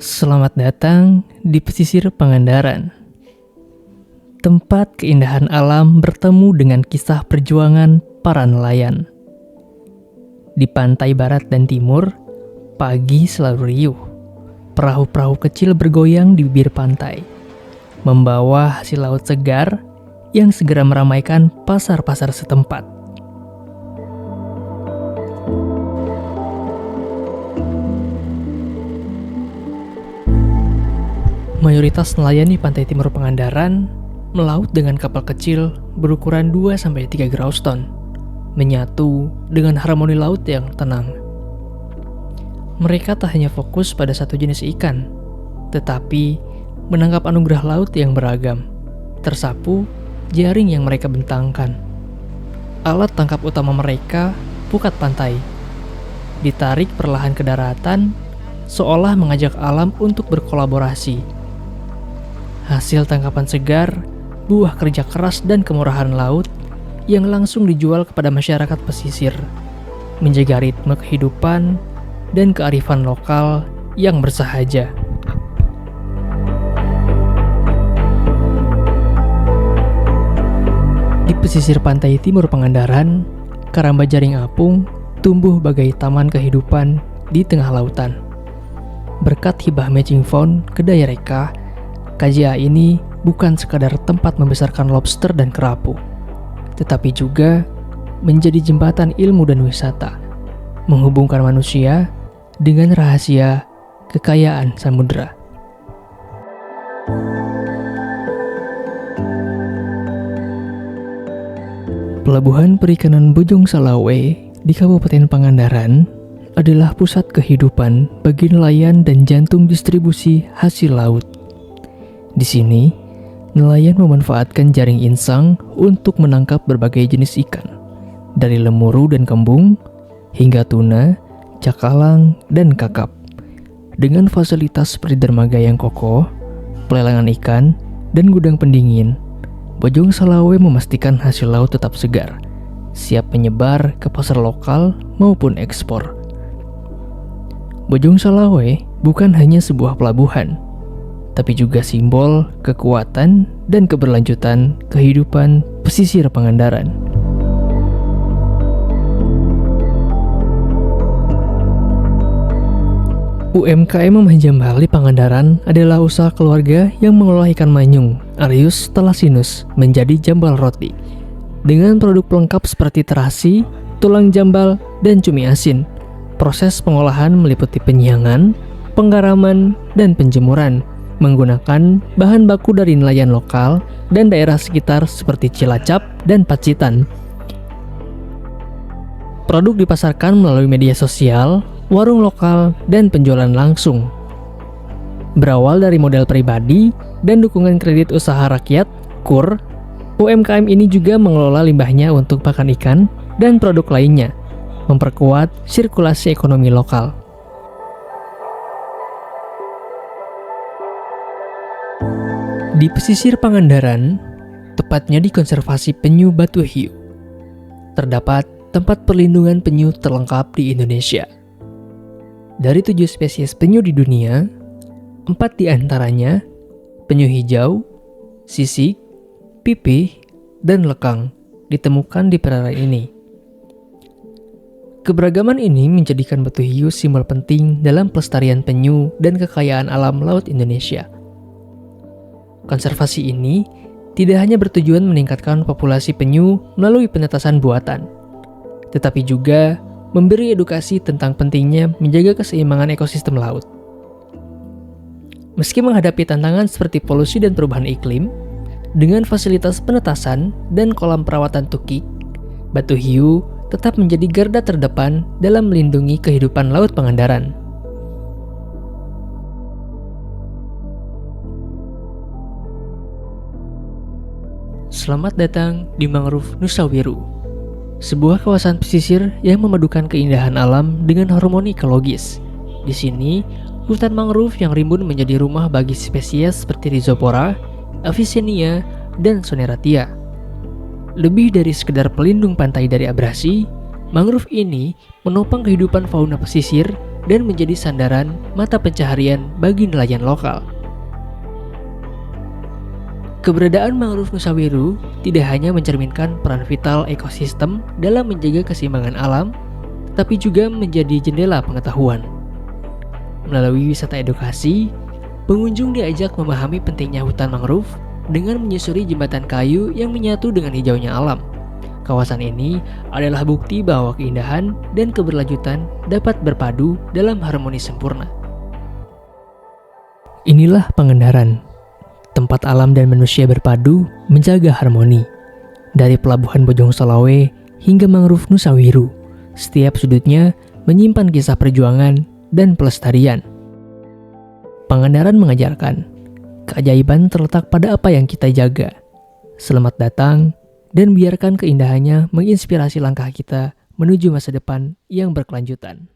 Selamat datang di pesisir Pangandaran, tempat keindahan alam bertemu dengan kisah perjuangan para nelayan. Di pantai barat dan timur, pagi selalu riuh. Perahu-perahu kecil bergoyang di bibir pantai, membawa hasil laut segar yang segera meramaikan pasar-pasar setempat. Mayoritas nelayan di pantai timur Pangandaran melaut dengan kapal kecil berukuran 2-3 Groston, menyatu dengan harmoni laut yang tenang. Mereka tak hanya fokus pada satu jenis ikan, tetapi menangkap anugerah laut yang beragam, tersapu jaring yang mereka bentangkan. Alat tangkap utama mereka pukat pantai, ditarik perlahan ke daratan, seolah mengajak alam untuk berkolaborasi. Hasil tangkapan segar, buah kerja keras dan kemurahan laut yang langsung dijual kepada masyarakat pesisir, menjaga ritme kehidupan dan kearifan lokal yang bersahaja. Di pesisir pantai timur Pangandaran, karamba jaring apung tumbuh bagai taman kehidupan di tengah lautan. Berkat hibah matching phone kedai Reka, KJA ini bukan sekadar tempat membesarkan lobster dan kerapu, tetapi juga menjadi jembatan ilmu dan wisata, menghubungkan manusia dengan rahasia kekayaan samudera. Pelabuhan Perikanan Bojong Salawe di Kabupaten Pangandaran adalah pusat kehidupan bagi nelayan dan jantung distribusi hasil laut. Di sini, nelayan memanfaatkan jaring insang untuk menangkap berbagai jenis ikan, dari lemuru dan kembung hingga tuna, cakalang, dan kakap. Dengan fasilitas seperti dermaga yang kokoh, pelelangan ikan, dan gudang pendingin, Bojong Salawe memastikan hasil laut tetap segar, siap menyebar ke pasar lokal maupun ekspor. Bojong Salawe bukan hanya sebuah pelabuhan, tapi juga simbol kekuatan dan keberlanjutan kehidupan pesisir Pangandaran. UMKM Memanjang Bali Pangandaran adalah usaha keluarga yang mengolah ikan manyung, Arius thalassianus, menjadi jambal roti. Dengan produk pelengkap seperti terasi, tulang jambal, dan cumi asin. Proses pengolahan meliputi penyiangan, penggaraman, dan penjemuran, menggunakan bahan baku dari nelayan lokal dan daerah sekitar seperti Cilacap dan Pacitan. Produk dipasarkan melalui media sosial, warung lokal, dan penjualan langsung. Berawal dari modal pribadi dan dukungan kredit usaha rakyat, KUR, UMKM ini juga mengelola limbahnya untuk pakan ikan dan produk lainnya, memperkuat sirkulasi ekonomi lokal. Di pesisir Pangandaran, tepatnya di konservasi penyu Batu Hiu, terdapat tempat perlindungan penyu terlengkap di Indonesia. Dari 7 spesies penyu di dunia, 4 diantaranya penyu hijau, sisik, pipih, dan lekang ditemukan di perairan ini. Keberagaman ini menjadikan Batu Hiu simbol penting dalam pelestarian penyu dan kekayaan alam laut Indonesia. Konservasi ini tidak hanya bertujuan meningkatkan populasi penyu melalui penetasan buatan, tetapi juga memberi edukasi tentang pentingnya menjaga keseimbangan ekosistem laut. Meski menghadapi tantangan seperti polusi dan perubahan iklim, dengan fasilitas penetasan dan kolam perawatan tukik, Batu Hiu tetap menjadi garda terdepan dalam melindungi kehidupan laut Pangandaran. Selamat datang di Mangrove Nusa Wiru, sebuah kawasan pesisir yang memadukan keindahan alam dengan harmoni ekologis. Di sini, hutan mangrove yang rimbun menjadi rumah bagi spesies seperti Rhizopora, Avicennia, dan Soneratia. Lebih dari sekedar pelindung pantai dari abrasi, mangrove ini menopang kehidupan fauna pesisir dan menjadi sandaran mata pencaharian bagi nelayan lokal. Keberadaan mangrove Nusa Wiru tidak hanya mencerminkan peran vital ekosistem dalam menjaga keseimbangan alam, tapi juga menjadi jendela pengetahuan. Melalui wisata edukasi, pengunjung diajak memahami pentingnya hutan mangrove dengan menyusuri jembatan kayu yang menyatu dengan hijaunya alam. Kawasan ini adalah bukti bahwa keindahan dan keberlanjutan dapat berpadu dalam harmoni sempurna. Inilah Pangandaran, tempat alam dan manusia berpadu menjaga harmoni. Dari pelabuhan Bojong Selawe hingga mangrove Nusa Wiru, setiap sudutnya menyimpan kisah perjuangan dan pelestarian. Pangandaran mengajarkan, keajaiban terletak pada apa yang kita jaga. Selamat datang, dan biarkan keindahannya menginspirasi langkah kita menuju masa depan yang berkelanjutan.